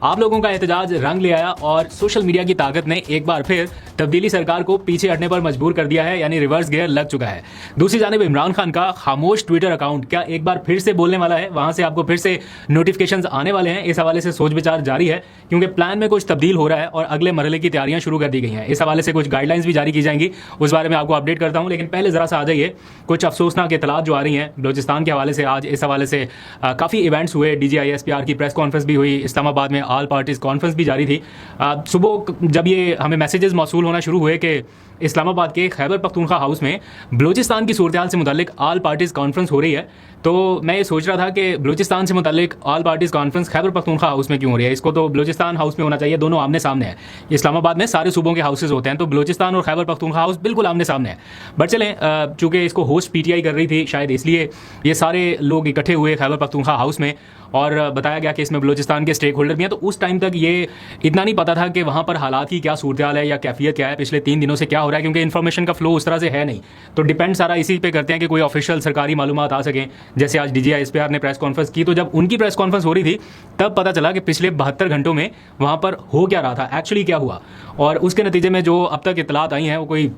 आप लोगों का एहतजाज रंग ले आया और सोशल मीडिया की ताकत ने एक बार फिर तब्दीली सरकार को पीछे हटने पर मजबूर कर दिया है, यानी रिवर्स गियर लग चुका है। दूसरी जानिब इमरान खान का खामोश ट्विटर अकाउंट क्या एक बार फिर से बोलने वाला है, वहां से आपको फिर से नोटिफिकेशंस आने वाले हैं। इस हवाले से सोच विचार जारी है क्योंकि प्लान में कुछ तब्दील हो रहा है और अगले मरहले की तैयारियां शुरू कर दी गई हैं। इस हवाले से कुछ गाइडलाइंस भी जारी की जाएंगी, उस बारे में आपको अपडेट करता हूं। लेकिन पहले जरा सा आ जाइए कुछ अफसोसनाक इतलात जो आ रही हैं बलूचिस्तान के हवाले से। आज इस हवाले से काफ़ी इवेंट्स हुए, DGISPR की प्रेस कॉन्फ्रेंस भी हुई, इस्लामाबाद में ऑल पार्टीज कॉन्फ्रेंस भी जारी थी। सुबह जब ये हमें मैसेजेस मौसूल होना शुरू हुए कि इस्लामाबाद के खैबर पख्तूनख्वा हाउस में बलूचिस्तान की सूरत हाल से मुतालिक ऑल पार्टीज कॉन्फ्रेंस हो रही है, तो मैं ये सोच रहा था कि बलूचिस्तान से मुतालिक all parties conference Khyber Pakhtunkhwa house में क्यों हो रही है। इसको तो बलूचिस्तान हाउस में होना चाहिए, दोनों आमने सामने है। इस्लामाबाद में सारे सूबों के हाउसेज होते हैं, तो बलूचिस्तान और खैबर पख्तूनख्वा हाउस बिल्कुल आमने सामने है। बट चलें, चूंकि इसको होस्ट PTI कर रही थी, शायद इसलिए ये सारे लोग इकट्ठे हुए खैबर पख्तूनख्वा हाउस में और बताया गया कि इसमें बलूचिस्तान के स्टेक होल्डर भी हैं। तो उस टाइम तक ये इतना नहीं पता था कि वहाँ पर हालात की क्या सूरत हाल है या कैफियत क्या है, पिछले 3 दिनों से क्या हो रहा है, क्योंकि इन्फॉर्मेशन का फ्लो उस तरह से है नहीं। तो डिपेंड सारा इसी पे करते हैं कि कोई ऑफिशियल सरकारी मालूमात आ सकें। जैसे आज DGISPR ने प्रेस कॉन्फ्रेंस की, तो जब उनकी प्रेस कॉन्फ्रेंस हो रही थी तब पता चला कि पिछले 72 घंटों में वहाँ पर हो क्या रहा था, एक्चुअली क्या हुआ। और उसके नतीजे में जो अब तक इतलात आई हैं वो कोई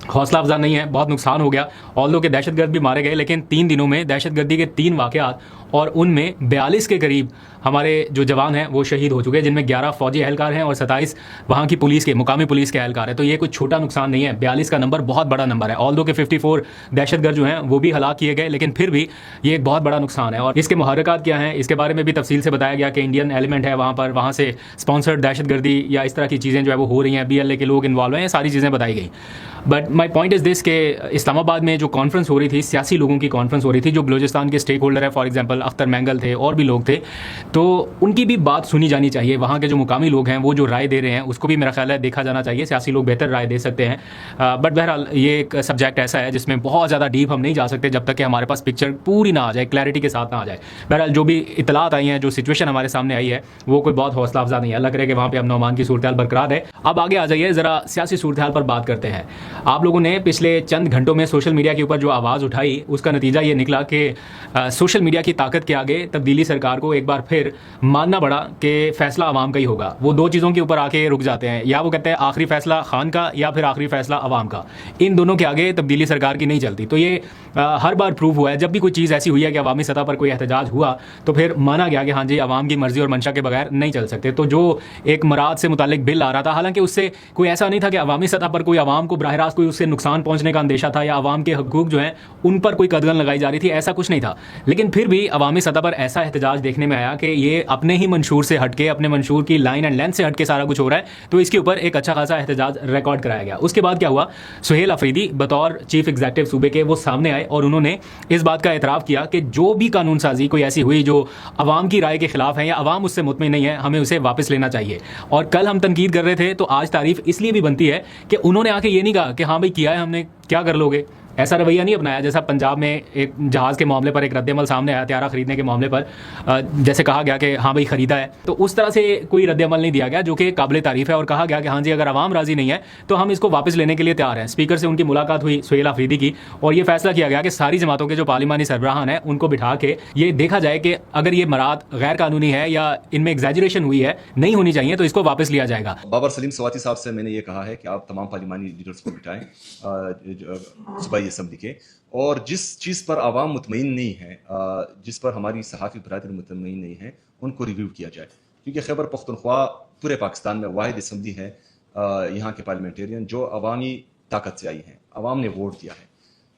हौसला अफजा नहीं है। बहुत नुकसान हो गया, ऑल्दो के दहशतगर्द भी मारे गए, लेकिन 3 दिनों में दहशतगर्दी के 3 वाक़यात और उनमें 42 के करीब हमारे जो जवान हैं वो शहीद हो चुके हैं, जिनमें 11 फौजी एहलकार हैं और 27 वहाँ की पुलिस के, मुकामी पुलिस के एहलकार हैं। तो ये कोई छोटा नुकसान नहीं है, 42 का नंबर बहुत बड़ा नंबर है। ऑल्दो के 54 दहशतगर्द जो हैं वो भी हलाक किए गए, लेकिन फिर भी ये एक बहुत बड़ा नुकसान है। और इसके मुहर्रिकात क्या हैं, इसके बारे में भी तफसील से बताया गया कि इंडियन एलिमेंट है वहाँ पर, वहाँ से स्पॉन्सर्ड दहशतगर्दी या इस तरह की चीज़ें जो है वो हो रही हैं, BLA के लोग इन्वॉल्व हैं, सारी चीज़ें बताई गई। But my point is this के इस्लामाबाद में जो कॉन्फ्रेंस हो रही थी, सियासी लोगों की कॉन्फ्रेंस हो रही थी, जो बलूचिस्तान के स्टेक होल्डर है, फॉर एग्जांपल अख्तर मैंगल थे और भी लोग थे, तो उनकी भी बात सुनी जानी चाहिए। वहाँ के जो मुकामी लोग हैं वो जो राय दे रहे हैं उसको भी मेरा ख्याल है देखा जाना चाहिए। सियासी लोग बेहतर राय दे सकते हैं, बट बहरहाल ये एक सब्जेक्ट ऐसा है जिसमें बहुत ज़्यादा डीप हम नहीं जा सकते जब तक कि हमारे पास पिक्चर पूरी ना आ जाए, क्लैरिटी के साथ ना आ जाए। बहरहाल जो भी इतलात आई हैं, जो सिचुएशन हमारे सामने आई है, वो कोई बहुत हौसला अफजा नहीं है। लग रहा है कि वहाँ पर अमन अमान की सूरत हाल बरकरार है। अब आगे आ जाइए, ज़रा सियासी सूरत हाल पर बात करते हैं। आप लोगों ने पिछले चंद घंटों में सोशल मीडिया के ऊपर जो आवाज़ उठाई उसका नतीजा ये निकला कि सोशल मीडिया की ताकत के आगे तब्दीली सरकार को एक बार फिर मानना पड़ा कि फैसला आवाम का ही होगा। वो दो चीज़ों के ऊपर आके रुक जाते हैं, या वो कहते हैं आखिरी फैसला खान का या फिर आखिरी फैसला आवाम का। इन दोनों के आगे तब्दीली सरकार की नहीं चलती। तो ये हर बार प्रूव हुआ है, जब भी कोई चीज़ ऐसी हुई है कि अवामी सतह पर कोई एहतजाज हुआ तो फिर माना गया कि हाँ जी, आवाम की मर्जी और मंशा के बगैर नहीं चल सकते। तो जो एक मराद से मुतालिक बिल आ रहा था, हालांकि उससे कोई ऐसा नहीं था कि अवामी सतह पर कोई आवाम को बराह रास्त कोई उससे नुकसान पहुंचने का अंदेशा था या आवाम के हकूक जो हैं उन पर कोई कदगन लगाई जा रही थी, ऐसा कुछ नहीं था। लेकिन फिर भी अवामी सतह पर ऐसा एहतजाज देखने में आया कि ये अपने ही मंशूर से हटके, अपने मंशूर की लाइन एंड लेंथ से हटके सारा कुछ हो रहा है, तो इसके ऊपर एक अच्छा खासा एहतजाज रिकॉर्ड कराया गया। उसके बाद क्या हुआ, सुहेल अफरीदी बतौर चीफ एग्जीक्यूटिव सूबे के वो सामने आए और उन्होंने इस बात का एतराफ़ किया कि जो भी कानून साजी कोई ऐसी हुई जो अवाम की राय के खिलाफ है या अवाम उससे मुतमिन नहीं है, हमें उसे वापस लेना चाहिए। और कल हम तनकीद कर रहे थे तो आज तारीफ इसलिए भी बनती है कि उन्होंने आके ये नहीं कहा कि हाँ भाई किया है हमने, क्या कर लोगे, ऐसा रवैया नहीं अपनाया। जैसा पंजाब में एक जहाज़ के मामले पर एक रद्दमल सामने आया, त्यारा खरीदने के मामले पर जैसे कहा गया कि हाँ भाई ख़रीदा है, तो उस तरह से कोई रद्दमल नहीं दिया गया जो कि काबिल तारीफ़ है। और कहा गया कि हाँ जी, अगर आवाम राज़ी नहीं है तो हम इसको वापस लेने के लिए तैयार हैं। स्पीकर से उनकी मुलाकात हुई सुहेल अफरीदी की और ये फैसला किया गया कि सारी जमातों के जो पार्लिमानी सरबराहान हैं उनको बिठा के ये देखा जाए कि अगर ये मराद गैर कानूनी है या इनमें एग्जैजरेशन हुई है, नहीं होनी चाहिए, तो इसको वापस लिया जाएगा। बाबर सलीम सवाती साहब से मैंने ये कहा है कि आप तमाम पार्लिमानी लीडर्स को बिठाएं सूबाई असम्बली के, और जिस चीज़ पर आवाम मुतमईन नहीं है, जिस पर हमारी सहाफ़ी बरादरी मुतमईन नहीं है, उनको रिव्यू किया जाए। क्योंकि खैबर पख्तूनख्वा पूरे पाकिस्तान में वाहिद असम्बली है यहाँ के पार्लियामेंटेरियन जो अवामी ताकत से आई हैं, अवाम ने वोट दिया है।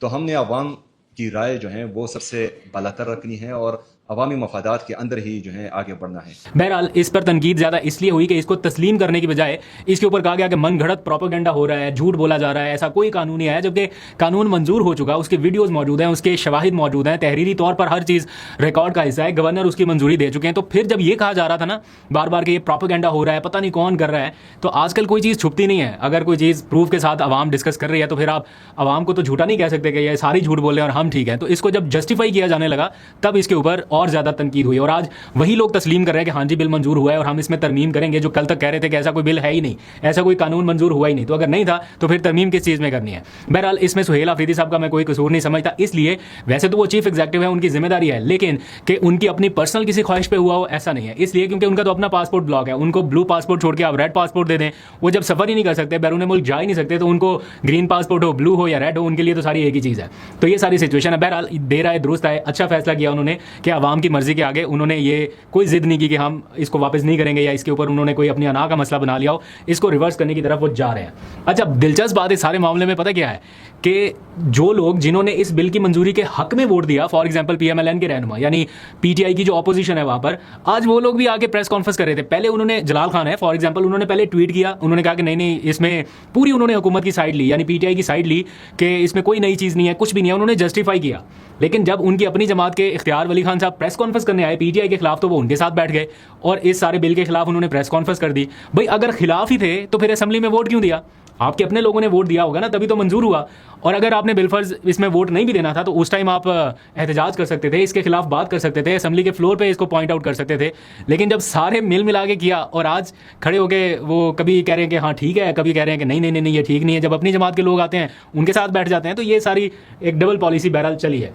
तो हमने अवाम की राय जो है वो सबसे बालातर रखनी है और अवामी मफादात के अंदर ही जो है आगे बढ़ना है। बहरहाल इस पर तनकीद ज़्यादा इसलिए हुई कि इसको तस्लीम करने की बजाय इसके ऊपर कहा गया कि मन घड़त प्रोपेगेंडा हो रहा है, झूठ बोला जा रहा है, ऐसा कोई कानून नहीं आया, जबकि कानून मंजूर हो चुका, उसके वीडियोज़ मौजूद हैं, उसके शवाहिद मौजूद हैं, तहरीरी तौर पर हर चीज़ रिकॉर्ड का हिस्सा है, गवर्नर उसकी मंजूरी दे चुके हैं। तो फिर जब ये कहा जा रहा था ना बार बार कि ये प्रोपेगेंडा हो रहा है, पता नहीं कौन कर रहा है, तो आजकल कोई चीज़ छुपती नहीं है। अगर कोई चीज़ प्रूफ के साथ आवाम डिस्कस कर रही है तो फिर आप आवाम को तो झूठा नहीं कह सकते कि ये सारी झूठ बोल रहे हैं और हम ठीक हैं। तो इसको जब जस्टिफाई किया जाने लगा तब इसके ऊपर और ज़्यादा तनकीद हुई और आज वही लोग तस्लीम कर रहे हैं कि हाँ जी बिल मंजूर हुआ है और हम इसमें तरमीम करेंगे, जो कल तक कह रहे थे कि ऐसा कोई बिल है ही नहीं, ऐसा कोई कानून मंजूर हुआ ही नहीं। तो अगर नहीं था तो फिर तरमीम किस चीज़ में करनी है। बहरहाल इसमें सुहेल अफरीदी साहब का मैं कोई कसूर नहीं समझता, इसलिए वैसे तो वो चीफ एग्जीक्यूटिव है, उनकी जिम्मेदारी है, लेकिन कि उनकी अपनी पर्सनल किसी ख्वाहिश पे हुआ हो ऐसा नहीं है। इसलिए क्योंकि उनका तो अपना पासपोर्ट ब्लॉक है, उनको ब्लू पासपोर्ट छोड़ के आप रेड पासपोर्ट दे दें, वो जब सफर ही नहीं कर सकते, बैरून मुल्क जा ही नहीं सकते, तो उनको ग्रीन पासपोर्ट हो, ब्लू हो या रेड हो, उनके लिए तो सारी एक ही चीज़ है। तो ये सारी सिचुएशन है। बहरहाल देर आए दुरुस्त आए, अच्छा फैसला किया उन्होंने कि आवाम की मर्जी के आगे उन्होंने ये कोई जिद नहीं की कि हम इसको वापस नहीं करेंगे या इसके ऊपर उन्होंने कोई अपनी अना का मसला बना लिया हो, इसको रिवर्स करने की तरफ वो जा रहे हैं। अच्छा, दिलचस्प बात इस सारे मामले में पता क्या है कि जो लोग जिन्होंने इस बिल की मंजूरी के हक में वोट दिया, फॉर एग्जांपल पीएमएलएन के रहनुमा यानी पीटीआई की जो ऑपोजिशन है वहां पर, आज वो लोग भी आके प्रेस कॉन्फ्रेंस कर रहे थे। पहले उन्होंने, जलाल खान है फॉर एग्जांपल, उन्होंने पहले ट्वीट किया, उन्होंने कहा कि नहीं इसमें पूरी उन्होंने हुकूमत की साइड ली, यानी पीटीआई की साइड ली कि इसमें कोई नई चीज़ नहीं है, कुछ भी नहीं है, उन्होंने जस्टिफाई किया। लेकिन जब उनकी अपनी जमात के इख्तियार वली खान साहब प्रेस कॉन्फ्रेंस करने आए पीटीआई के खिलाफ, तो वो उनके साथ बैठ गए और इस सारे बिल के खिलाफ उन्होंने प्रेस कॉन्फ्रेंस कर दी। भाई अगर खिलाफ ही थे तो फिर असेंबली में वोट क्यों दिया? आपके अपने लोगों ने वोट दिया होगा ना, तभी तो मंजूर हुआ। और अगर आपने बिलफर्ज इसमें वोट नहीं भी देना था तो उस टाइम आप एहतजाज कर सकते थे, इसके खिलाफ बात कर सकते थे, असेंबली के फ्लोर पे इसको पॉइंट आउट कर सकते थे। लेकिन जब सारे मिल मिला के किया और आज खड़े होके वो कभी कह रहे हैं कि हाँ ठीक है, कभी कह रहे हैं कि नहीं ये ठीक नहीं है, जब अपनी जमात के लोग आते हैं उनके साथ बैठ जाते हैं, तो ये सारी एक डबल पॉलिसी बहरहाल चली है।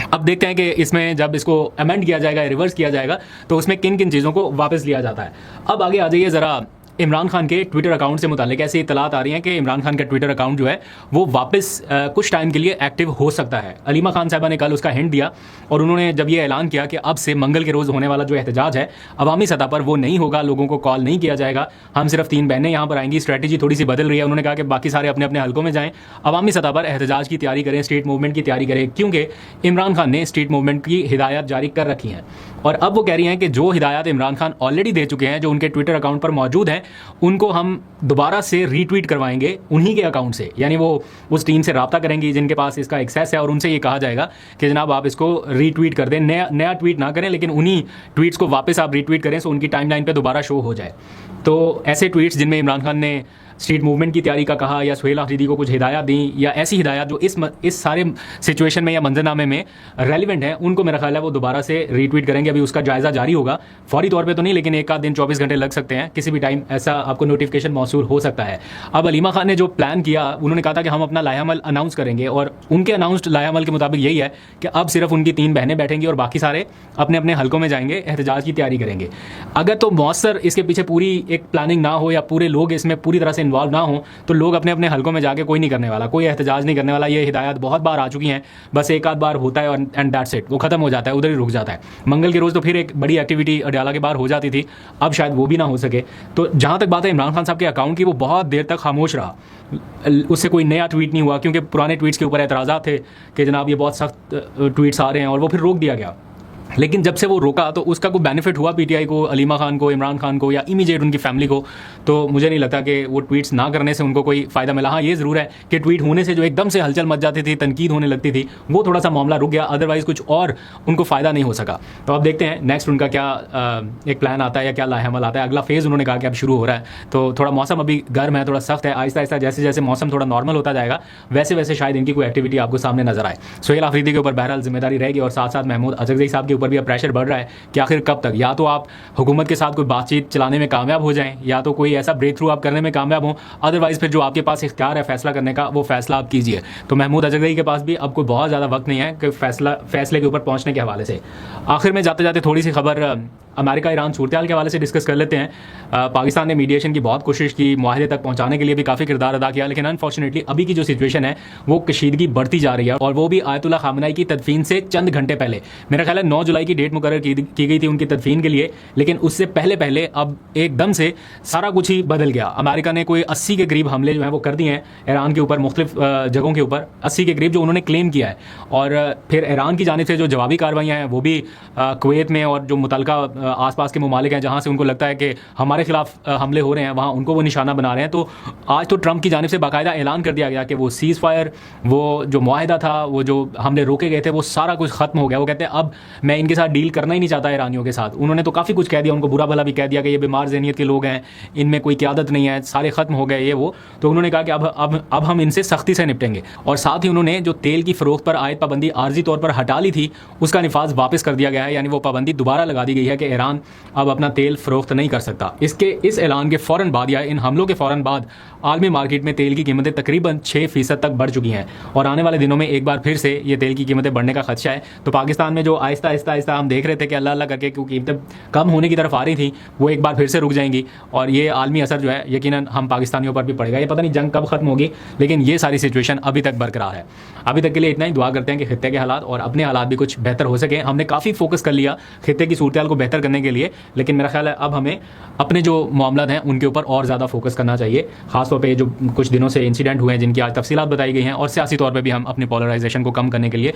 अब देखते हैं कि इसमें जब इसको अमेंड किया जाएगा, रिवर्स किया जाएगा, तो उसमें किन किन चीज़ों को वापस लिया जाता है। अब आगे आ जाइए ज़रा इमरान खान के ट्विटर अकाउंट से मुतालिक ऐसी इतलात आ रही हैं कि इमरान खान का ट्विटर अकाउंट जो है वो वापस कुछ टाइम के लिए एक्टिव हो सकता है। अलीमा खान साहबा ने कल उसका हिंट दिया और उन्होंने जब ये ऐलान किया कि अब से मंगल के रोज़ होने वाला जो एहतजाज है अवामी सतह पर वो नहीं होगा, लोगों को कॉल नहीं किया जाएगा, हम सिर्फ 3 बहनें यहाँ पर आएंगी। स्ट्रैटेजी थोड़ी सी बदल रही है। उन्होंने कहा कि बाकी सारे अपने अपने हलकों में जाएँ, अवामी सतह पर एहतजाज की तैयारी करें, स्ट्रीट मूवमेंट की तैयारी करें, क्योंकि इमरान खान ने स्ट्रीट मूवमेंट की हिदायत जारी कर रखी हैं। और अब वो कह रही हैं कि जो हिदायत इमरान खान ऑलरेडी दे चुके हैं, जो उनके ट्विटर अकाउंट पर मौजूद हैं, उनको हम दोबारा से रीट्वीट करवाएंगे उन्हीं के अकाउंट से। यानी वो उस टीम से रब्ता करेंगी जिनके पास इसका एक्सेस है और उनसे ये कहा जाएगा कि जनाब आप इसको रीट्वीट कर दें, नया ट्वीट ना करें, लेकिन उन्हीं ट्वीट्स को वापस आप रीट्वीट करें सो उनकी टाइमलाइन पे दोबारा शो हो जाए। तो ऐसे ट्वीट्स जिनमें इमरान खान ने स्ट्रीट मूवमेंट की तैयारी का कहा या सुहेल अफरीदी को कुछ हिदायत दी या ऐसी हिदायत जो इस सारे सिचुएशन में या मंजरनामे में रेलिवेंट है, उनको मेरा ख्याल है वो दोबारा से रीट्वीट करेंगे। अभी उसका जायज़ा जारी होगा, फौरी तौर पे तो नहीं, लेकिन एक आध दिन 24 घंटे लग सकते हैं, किसी भी टाइम ऐसा आपको नोटिफिकेशन मौसूल हो सकता है। अब अलीमा खान ने जो प्लान किया, उन्होंने कहा था कि हम अपना लायामल अनाउंस करेंगे और उनके अनाउंस्ड लायामल के मुताबिक यही है कि अब सिर्फ उनकी 3 बहनें बैठेंगी और बाकी सारे अपने अपने हलकों में जाएंगे, एहतजाज की तैयारी करेंगे। अगर तो मौसर इसके पीछे पूरी एक प्लानिंग ना हो या पूरे लोग इसमें पूरी तरह से इन्वॉल्व ना हो तो लोग अपने अपने हलकों में जाके कोई नहीं करने वाला, कोई एहतजाज नहीं करने वाला। ये हिदायत बहुत बार आ चुकी हैं, बस एक आध बार होता है और एंड दैट्स इट, वो खत्म हो जाता है, उधर ही रुक जाता है। मंगल के रोज़ तो फिर एक बड़ी एक्टिविटी अडयाला के बाहर हो जाती थी, अब शायद वो भी ना हो सके। तो जहाँ तक बात है इमरान खान साहब के अकाउंट की, वो बहुत देर तक खामोश रहा, उससे कोई नया ट्वीट नहीं हुआ क्योंकि पुराने ट्वीट्स के ऊपर एतराज़ात थे कि जनाब ये बहुत सख्त ट्वीट्स आ रहे हैं और वो फिर रोक दिया गया। लेकिन जब से वो रोका तो उसका कोई बेनिफिट हुआ पीटीआई को, अलीमा खान को, इमरान खान को या इमीडिएट उनकी फैमिली को? तो मुझे नहीं लगता कि वो ट्वीट्स ना करने से उनको कोई फ़ायदा मिला। हाँ ये ज़रूर है कि ट्वीट होने से जो एकदम से हलचल मच जाती थी, तनकीद होने लगती थी, वो थोड़ा सा मामला रुक गया, अदरवाइज़ कुछ और उनको फ़ायदा नहीं हो सका। तो अब देखते हैं नेक्स्ट उनका क्या एक प्लान आता है या क्या लाहेमल आता है। अगला फेज़ उन्होंने कहा कि अब शुरू हो रहा है, तो थोड़ा मौसम अभी गर्म है, थोड़ा सख्त है, आहिस्ता आहिस्ता जैसे जैसे मौसम थोड़ा नॉर्मल होता जाएगा वैसे वैसे शायद इनकी कोई एक्टिविटी आपको सामने नजर आए। सुहेल अफरीदी के ऊपर बहरहाल जिम्मेदारी रहेगी और साथ साथ महमूद अजगज़ई साहब के ऊपर भी अब प्रेशर बढ़ रहा है कि आखिर कब तक, या तो आप हुकूमत के साथ कोई बातचीत चलाने में कामयाब हो जाएं या तो कोई ऐसा ब्रेक थ्रू आप करने में कामयाब हो, अदरवाइज फिर जो आपके पास इख्तियार है फैसला करने का वो फैसला आप कीजिए। तो महमूद अजगज़ई के पास भी अब कोई बहुत ज़्यादा वक्त नहीं है कि फैसले के ऊपर पहुंचने के हवाले से। आखिर में जाते जाते थोड़ी सी खबर अमेरिका ईरान सूरत हाल के हवाले से डिस्कस कर लेते हैं। पाकिस्तान ने मीडिएशन की बहुत कोशिश की, मुआहदे तक पहुंचाने के लिए भी काफ़ी किरदार अदा किया, लेकिन अनफॉर्चुनेटली अभी की जो सिचुएशन है वो कशीदगी बढ़ती जा रही है और वो भी आयतुल्लाह खामनाई की तदफीन से चंद घंटे पहले। मेरा ख्याल है 9 जुलाई की डेट मुकर्रर की गई थी उनकी तदफीन के लिए, लेकिन उससे पहले पहले अब एकदम से सारा कुछ ही बदल गया। अमेरिका ने कोई 80 के करीब हमले जो हैं वो कर दिए हैं ईरान के ऊपर, मुख्तलिफ जगहों के ऊपर 80 के करीब जो उन्होंने क्लेम किया है। और फिर ईरान की जानिब से जो जवाबी कार्रवाइयाँ हैं वो भी कुवैत में और जो मुतलका आसपास के ममालिक हैं जहाँ से उनको लगता है कि हमारे खिलाफ हमले हो रहे हैं, वहाँ उनको वो निशाना बना रहे हैं। तो आज तो ट्रंप की जानिब से बाकायदा ऐलान कर दिया गया कि वो सीज़ फायर, वो जो मुआहिदा था, वो जो हमले रोके गए थे, वो सारा कुछ ख़त्म हो गया। वो कहते हैं अब मैं इनके साथ डील करना ही नहीं चाहता ईरानियों के साथ। उन्होंने तो काफ़ी कुछ कह दिया, उनको बुरा भला भी कह दिया कि ये बीमार ज़हनियत के लोग हैं, इनमें कोई क़यादत नहीं है, सारे ख़त्म हो गए ये वो। तो उन्होंने कहा कि अब हम इनसे सख्ती से निपटेंगे। और साथ ही उन्होंने जो तेल की फ़रोख्त पर आयद पाबंदी आर्जी तौर पर हटा ली थी, उसका निफाज वापस कर दिया गया है, यानी वो पाबंदी दोबारा लगा दी गई है कि ईरान अब अपना तेल फ़रोख्त नहीं कर सकता। इस ऐलान के फ़ौरन बाद या इन हमलों के फ़ौरन बाद आलमी मार्केट में तेल की कीमतें तकरीबन 6% तक बढ़ चुकी हैं और आने वाले दिनों में एक बार फिर से ये तेल की कीमतें बढ़ने का खदशा है। तो पाकिस्तान में जो आहिस्ता आहिस्ता हम देख रहे थे कि अल्लाह अल्लाह करके क्योंकि कीमतें कम होने की तरफ आ रही थी, वो एक बार फिर से रुक जाएंगी और ये आलमी असर जो है यकीनन हम पाकिस्तानियों पर भी पड़ेगा। ये पता नहीं जंग कब खत्म होगी, लेकिन ये सारी सिचुएशन अभी तक बरकरार है। अभी तक के लिए इतना ही। दुआ करते हैं कि खित्ते के हालात और अपने हालात भी कुछ बेहतर हो सके। हमने काफ़ी फोकस कर लिया खित्ते की सूरत को बेहतर करने के लिए, लेकिन मेरा ख्याल है अब हमें अपने जो मामला हैं उनके ऊपर और ज़्यादा फोकस करना चाहिए। खासतौर पर जो कुछ दिनों से इंसिडेंट हुए हैं जिनकी आज तफसीलात बताई गई हैं, और सियासी तौर पर भी हम अपनी पोलराइजेशन को कम करने के लिए